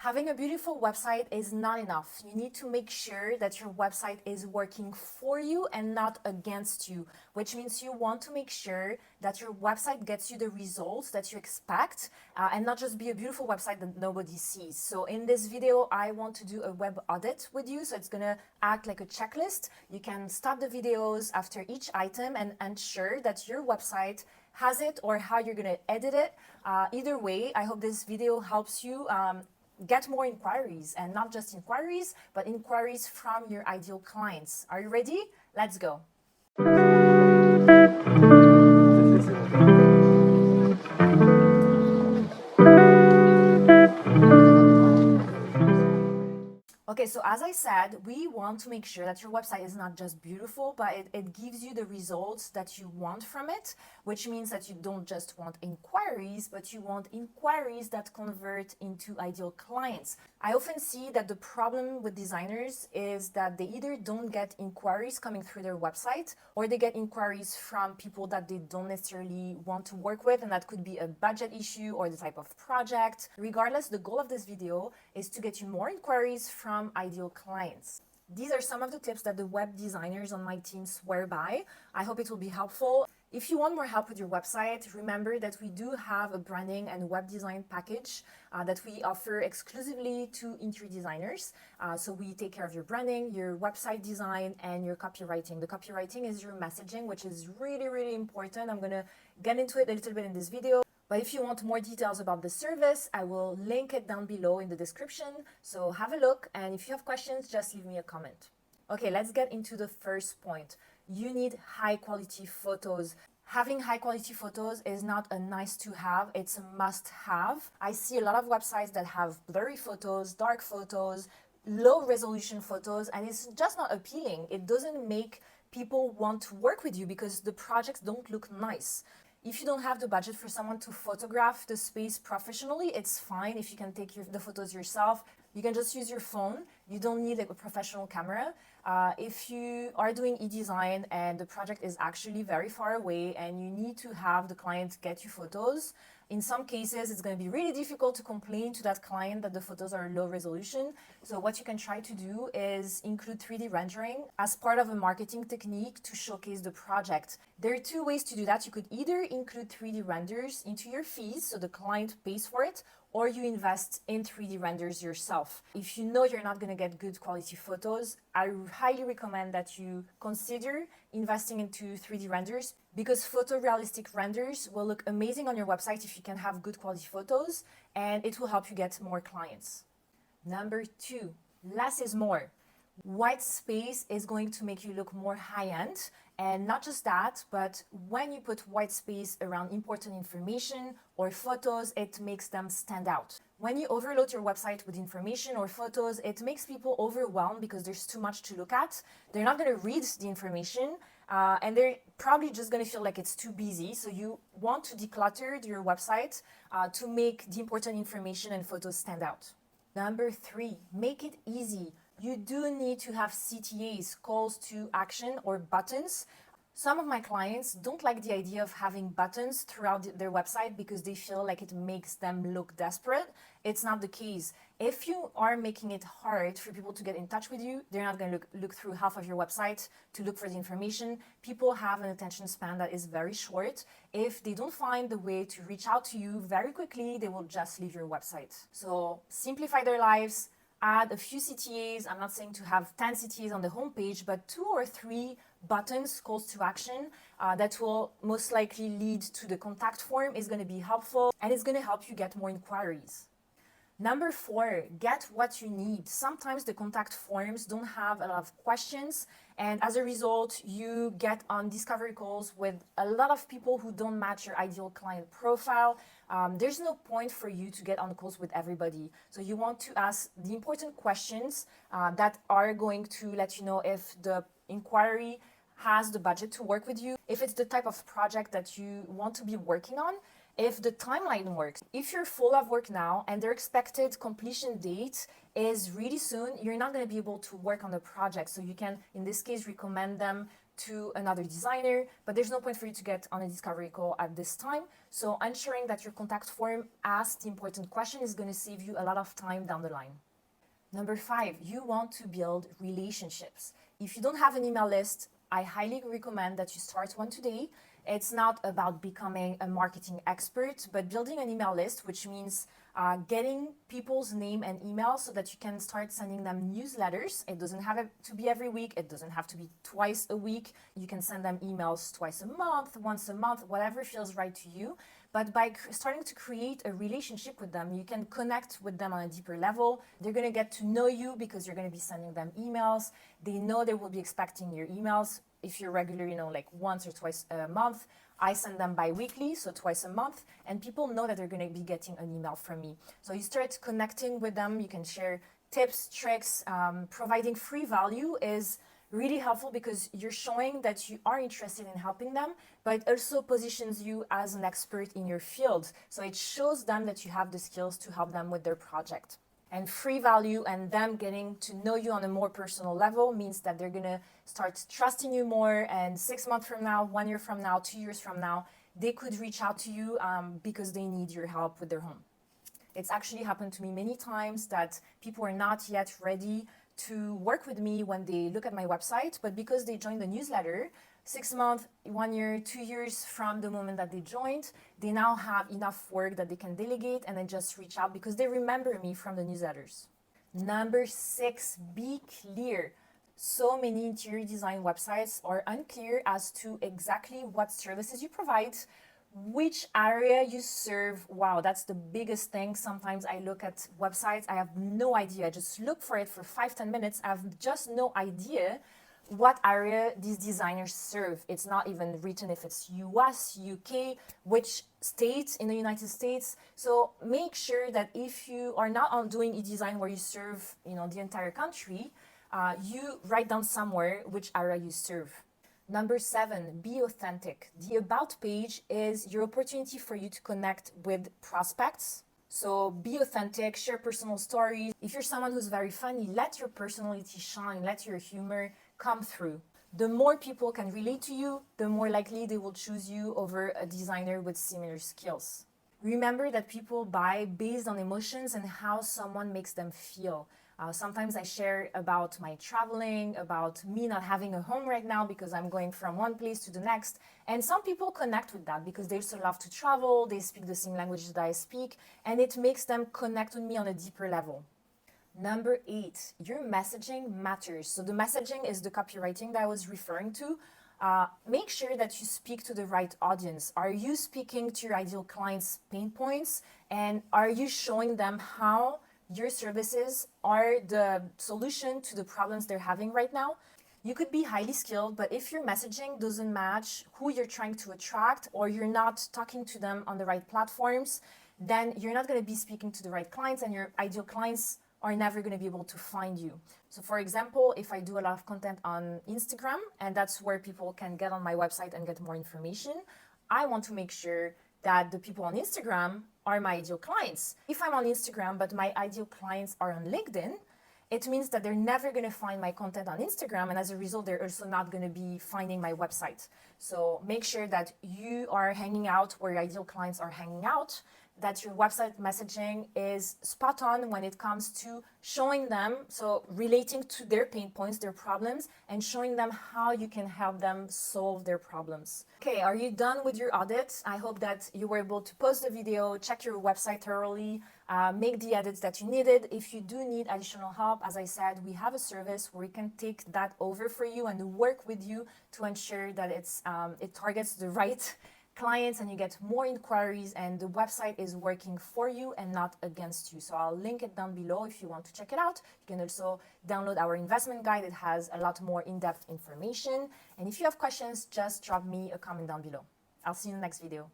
Having a beautiful website is not enough. You need to make sure that your website is working for you and not against you, which means you want to make sure that your website gets you the results that you expect and not just be a beautiful website that nobody sees. So in this video, I want to do a web audit with you. So it's gonna act like a checklist. You can stop the videos after each item and ensure that your website has it or how you're gonna edit it. Either way, I hope this video helps you get more inquiries, and not just inquiries, but inquiries from your ideal clients. Are you ready? Let's go. Okay, so as I said, we want to make sure that your website is not just beautiful, but it gives you the results that you want from it, which means that you don't just want inquiries, but you want inquiries that convert into ideal clients. I often see that the problem with designers is that they either don't get inquiries coming through their website, or they get inquiries from people that they don't necessarily want to work with, and that could be a budget issue or the type of project. Regardless, the goal of this video is to get you more inquiries from ideal clients. These are some of the tips that the web designers on my team swear by. I hope it will be helpful. If you want more help with your website, remember that we do have a branding and web design package that we offer exclusively to interior designers. So we take care of your branding, your website design, and your copywriting. The copywriting is your messaging, which is really, really important. I'm going to get into it a little bit in this video. But if you want more details about the service, I will link it down below in the description. So have a look, and if you have questions, just leave me a comment. Okay, let's get into the first point. You need high quality photos. Having high quality photos is not a nice to have, it's a must have. I see a lot of websites that have blurry photos, dark photos, low resolution photos, and it's just not appealing. It doesn't make people want to work with you because the projects don't look nice. If you don't have the budget for someone to photograph the space professionally, it's fine if you can take the photos yourself. You can just use your phone. You don't need like a professional camera. If you are doing e-design and the project is actually very far away and you need to have the client get you photos, in some cases, it's going to be really difficult to complain to that client that the photos are low resolution. So what you can try to do is include 3D rendering as part of a marketing technique to showcase the project. There are two ways to do that. You could either include 3D renders into your fees, so the client pays for it, or you invest in 3D renders yourself. If you know you're not going to get good quality photos, I highly recommend that you consider investing into 3D renders, because photorealistic renders will look amazing on your website if you can have good quality photos, and it will help you get more clients. Number 2, less is more. White space is going to make you look more high-end, and not just that, but when you put white space around important information or photos, it makes them stand out. When you overload your website with information or photos, it makes people overwhelmed because there's too much to look at. They're not going to read the information, and they're probably just going to feel like it's too busy. So you want to declutter your website to make the important information and photos stand out. Number 3, make it easy. You do need to have CTAs, calls to action, or buttons. Some of my clients don't like the idea of having buttons throughout their website because they feel like it makes them look desperate. It's not the case. If you are making it hard for people to get in touch with you, they're not going to look through half of your website to look for the information. People have an attention span that is very short. If they don't find the way to reach out to you very quickly, they will just leave your website. So simplify their lives. Add a few CTAs. I'm not saying to have 10 CTAs on the homepage, but 2 or 3 buttons, calls to action, that will most likely lead to the contact form is going to be helpful, and it's going to help you get more inquiries. Number 4, get what you need. Sometimes the contact forms don't have a lot of questions, and as a result, you get on discovery calls with a lot of people who don't match your ideal client profile. There's no point for you to get on calls with everybody. So you want to ask the important questions that are going to let you know if the inquiry has the budget to work with you, if it's the type of project that you want to be working on, if the timeline works. If you're full of work now and their expected completion date is really soon, you're not going to be able to work on the project. So you can, in this case, recommend them to another designer, but there's no point for you to get on a discovery call at this time. So ensuring that your contact form asks the important question is going to save you a lot of time down the line. Number 5, you want to build relationships. If you don't have an email list, I highly recommend that you start one today. It's not about becoming a marketing expert, but building an email list, which means getting people's name and email so that you can start sending them newsletters. It doesn't have to be every week. It doesn't have to be twice a week. You can send them emails twice a month, once a month, whatever feels right to you. But by starting to create a relationship with them, you can connect with them on a deeper level. They're going to get to know you because you're going to be sending them emails. They know they will be expecting your emails. If you're regular, like once or twice a month, I send them bi-weekly, so twice a month, and people know that they're going to be getting an email from me. So you start connecting with them. You can share tips, tricks. Providing free value is really helpful because you're showing that you are interested in helping them, but it also positions you as an expert in your field. So it shows them that you have the skills to help them with their project. And free value and them getting to know you on a more personal level means that they're going to start trusting you more. And 6 months from now, 1 year from now, 2 years from now, they could reach out to you because they need your help with their home. It's actually happened to me many times that people are not yet ready to work with me when they look at my website, but because they joined the newsletter, 6 months, 1 year, 2 years from the moment that they joined, they now have enough work that they can delegate and then just reach out because they remember me from the newsletters. Number 6, be clear. So many interior design websites are unclear as to exactly what services you provide, which area you serve. Wow, that's the biggest thing. Sometimes I look at websites, I have no idea. I just look for it for 5-10 minutes. I have just no idea what area these designers serve. It's not even written if it's US, UK, which state in the United States. So make sure that if you are not doing e-design where you serve, the entire country, you write down somewhere which area you serve. Number 7, be authentic. The About page is your opportunity for you to connect with prospects. So be authentic, share personal stories. If you're someone who's very funny, let your personality shine, let your humor come through. The more people can relate to you, the more likely they will choose you over a designer with similar skills. Remember that people buy based on emotions and how someone makes them feel. Sometimes I share about my traveling, about me not having a home right now because I'm going from one place to the next. And some people connect with that because they also love to travel, they speak the same language that I speak, and it makes them connect with me on a deeper level. Number 8, your messaging matters. So the messaging is the copywriting that I was referring to. Make sure that you speak to the right audience. Are you speaking to your ideal clients' pain points? And are you showing them how your services are the solution to the problems they're having right now? You could be highly skilled, but if your messaging doesn't match who you're trying to attract, or you're not talking to them on the right platforms, then you're not going to be speaking to the right clients, and your ideal clients are never going to be able to find you. So for example, if I do a lot of content on Instagram, and that's where people can get on my website and get more information, I want to make sure that the people on Instagram are my ideal clients. If I'm on Instagram, but my ideal clients are on LinkedIn, it means that they're never going to find my content on Instagram, and as a result, they're also not going to be finding my website. So make sure that you are hanging out where your ideal clients are hanging out, that your website messaging is spot on when it comes to showing them, so relating to their pain points, their problems, and showing them how you can help them solve their problems. Okay, are you done with your audit? I hope that you were able to pause the video, check your website thoroughly, make the edits that you needed. If you do need additional help, as I said, we have a service where we can take that over for you and work with you to ensure that it targets the right clients and you get more inquiries and the website is working for you and not against you. So I'll link it down below if you want to check it out. You can also download our investment guide. It has a lot more in-depth information. And if you have questions, just drop me a comment down below. I'll see you in the next video.